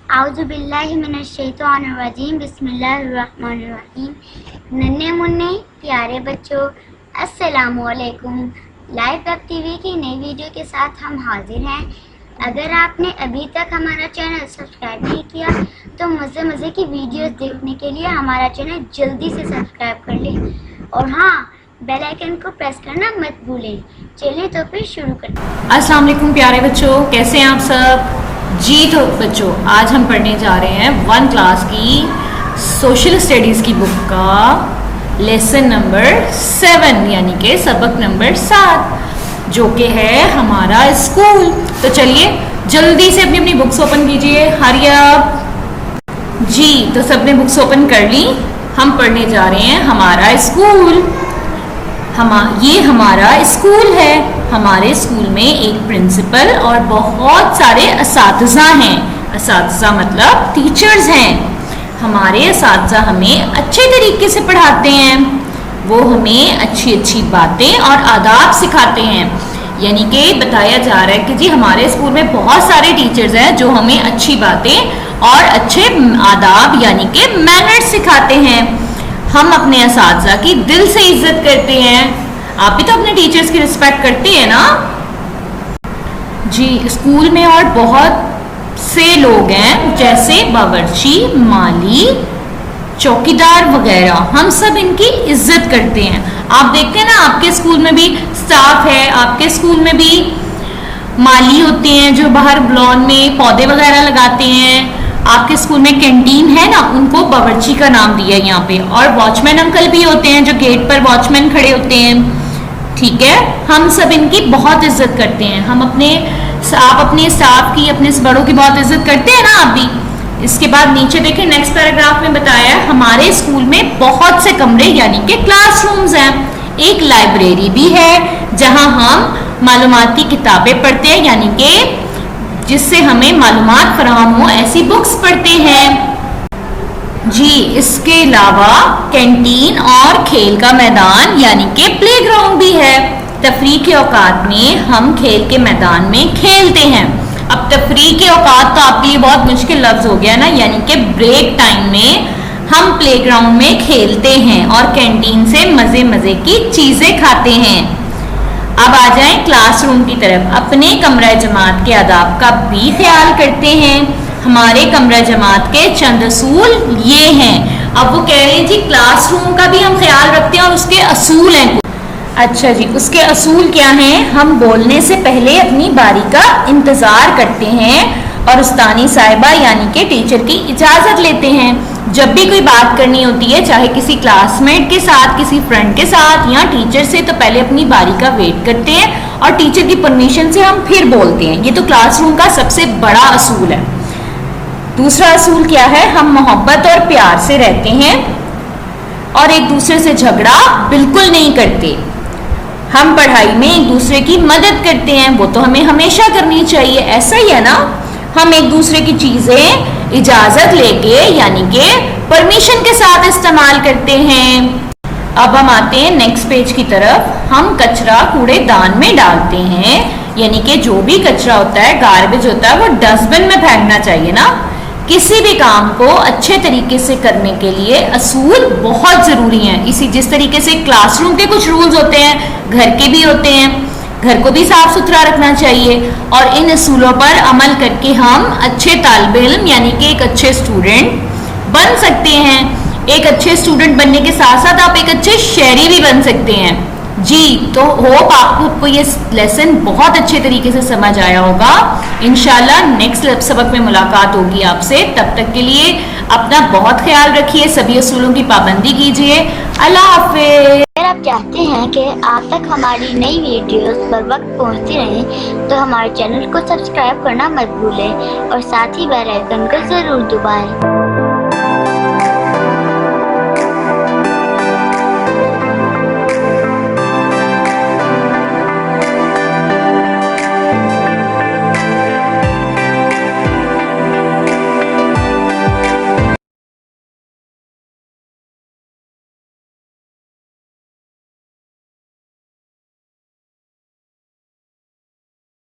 आउज़ुबिल्लाहि मिनश्शैतानिर्रजीम बिस्मिल्लाहिर्रहमानिर्रहीम। नन्हे मुन्ने प्यारे बच्चों, अस्सलामु अलैकुम। लाइव वेब टीवी की नई वीडियो के साथ हम हाजिर हैं। अगर आपने अभी तक हमारा चैनल सब्सक्राइब नहीं किया तो मज़े की वीडियोस देखने के लिए हमारा चैनल जल्दी से सब्सक्राइब कर लें और हाँ, बेल आइकन को प्रेस करना मत भूलें। चलिए तो फिर शुरू करते हैं। अस्सलाम वालेकुम प्यारे बच्चों, कैसे हैं आप सब? जी तो बच्चों, आज हम पढ़ने जा रहे हैं 1 क्लास की सोशल स्टडीज़ की बुक का लेसन नंबर 7 यानी कि सबक नंबर 7, जो कि है हमारा स्कूल। तो चलिए जल्दी से अपनी बुक्स ओपन कीजिए, हरी अप। जी तो सबने बुक्स ओपन कर ली। हम पढ़ने जा रहे हैं हमारा स्कूल। ये हमारा स्कूल है। हमारे स्कूल में एक प्रिंसिपल और बहुत सारे असातिज़ा हैं। असातिज़ा मतलब टीचर्स हैं। हमारे असातिज़ा हमें अच्छे तरीके से पढ़ाते हैं। वो हमें अच्छी बातें और आदाब सिखाते हैं। यानी कि बताया जा रहा है कि जी हमारे स्कूल में बहुत सारे टीचर्स हैं जो हमें अच्छी बातें और अच्छे आदाब यानी कि मैनर्स सिखाते हैं। हम अपने असातिज़ा की दिल से इज्जत करते हैं। आप भी तो अपने टीचर्स की रिस्पेक्ट करते हैं ना? जी स्कूल में और बहुत से लोग हैं, जैसे बावर्ची, माली, चौकीदार वगैरह। हम सब इनकी इज्जत करते हैं। आप देखते हैं ना, आपके स्कूल में भी स्टाफ है, आपके स्कूल में भी माली होते हैं जो बाहर लॉन में पौधे वगैरह लगाते हैं। आपके स्कूल में कैंटीन है ना, उनको बावर्ची का नाम दिया है यहाँ पे। और वॉचमैन अंकल भी होते हैं जो गेट पर वॉचमैन खड़े होते हैं। ठीक है, हम सब इनकी बहुत इज्जत करते हैं। आप अपने स्टाफ की, अपने बड़ों की बहुत इज्जत करते हैं ना आप भी। इसके बाद नीचे देखें, नेक्स्ट पैराग्राफ में बताया है हमारे स्कूल में बहुत से कमरे यानी कि क्लासरूम्स हैं। एक लाइब्रेरी भी है जहां हम मालूमाती किताबें पढ़ते हैं, यानी कि जिससे हमें मालूमात फराहम हो ऐसी बुक्स पढ़ते हैं। जी इसके अलावा कैंटीन और खेल का मैदान यानी कि प्लेग्राउंड भी है। तफरीह के औकात में हम खेल के मैदान में खेलते हैं। अब तफरीह के औकात तो आपके लिए बहुत मुश्किल लफ्ज हो गया ना, यानी कि ब्रेक टाइम में हम प्लेग्राउंड में खेलते हैं और कैंटीन से मजे की चीजें खाते हैं। अब आ जाएं क्लासरूम की तरफ। अपने कमरा जमात के आदाब का भी ख्याल करते हैं। हमारे कमरा जमात के चंद असूल ये हैं। अब वो कह रहे हैं जी क्लासरूम का भी हम ख्याल रखते हैं और उसके असूल हैं। अच्छा जी, उसके असूल क्या हैं? हम बोलने से पहले अपनी बारी का इंतज़ार करते हैं और उस्तानी साहिबा यानी कि टीचर की इजाज़त लेते हैं। जब भी कोई बात करनी होती है, चाहे किसी क्लासमेट के साथ, किसी फ्रेंड के साथ या टीचर से, तो पहले अपनी बारी का वेट करते हैं और टीचर की परमिशन से हम फिर बोलते हैं। ये तो क्लासरूम का सबसे बड़ा असूल है। दूसरा असूल क्या है? हम मोहब्बत और प्यार से रहते हैं और एक दूसरे से झगड़ा बिल्कुल नहीं करते। हम पढ़ाई में एक दूसरे की मदद करते हैं, वो तो हमें हमेशा करनी चाहिए, ऐसा ही है ना? हम एक दूसरे की चीजें इजाजत लेके यानी कि परमिशन के साथ इस्तेमाल करते हैं। अब हम आते हैं नेक्स्ट पेज की तरफ। हम कचरा कूड़ेदान में डालते हैं, यानी कि जो भी कचरा होता है, गार्बेज होता है, वो डस्टबिन में फेंकना चाहिए ना। किसी भी काम को अच्छे तरीके से करने के लिए असूल बहुत ज़रूरी हैं। जिस तरीके से क्लासरूम के कुछ रूल्स होते हैं, घर के भी होते हैं। घर को भी साफ सुथरा रखना चाहिए और इन असूलों पर अमल करके हम अच्छे तालिबे इल्म यानी कि एक अच्छे स्टूडेंट बन सकते हैं। एक अच्छे स्टूडेंट बनने के साथ साथ आप एक अच्छे शहरी भी बन सकते हैं। जी तो होप आपको ये लेसन बहुत अच्छे तरीके से समझ आया होगा। इंशाल्लाह नेक्स्ट सबक में मुलाकात होगी आपसे। तब तक के लिए अपना बहुत ख्याल रखिए, सभी असूलों की पाबंदी कीजिए। अल्लाह हाफिज़। अगर आप चाहते हैं कि आप तक हमारी नई वीडियोस बर वक्त पहुँचती रहें तो हमारे चैनल को सब्सक्राइब करना मत भूलें और साथ ही बेल आइकन को ज़रूर दबाएं।